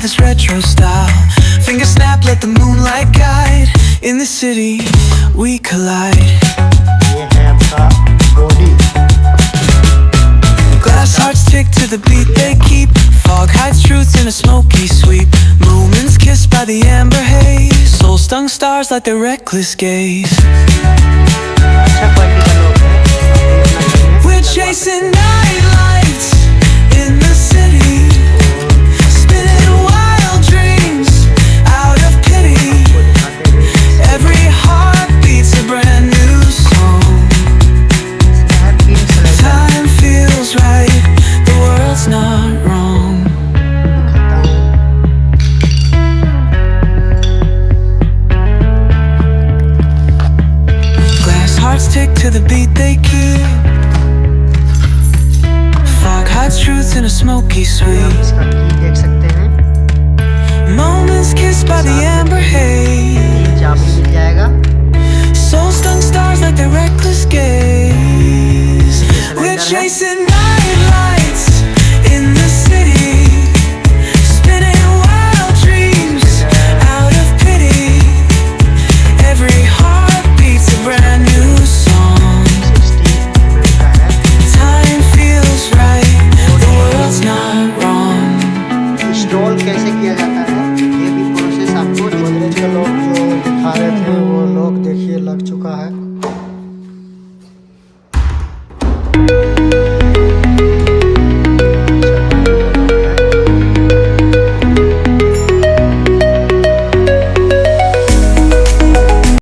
this retro style. Finger snap, let the moonlight guide. In the city, we collide. ये है आपका गोडी। Glass hearts tick to the beat they keep. Fog hides truth in a smoky sweep. Moments kissed by the amber haze. Soul stung stars like their reckless gaze. अच्छा quality का लोग है। We're chasing night lights in the city, spinning wild dreams out of pity. Every heart beats a brand new song. Time feels right, the world's not wrong. Glass hearts tick to the beat they keep. Fog hides truth in a smoky sweep. इसका की देख सकते हैं। Moments kissed by the amber haze. चाबी मिल जाएगा। Soul stung stars like their reckless gaze. We're chasing night lights.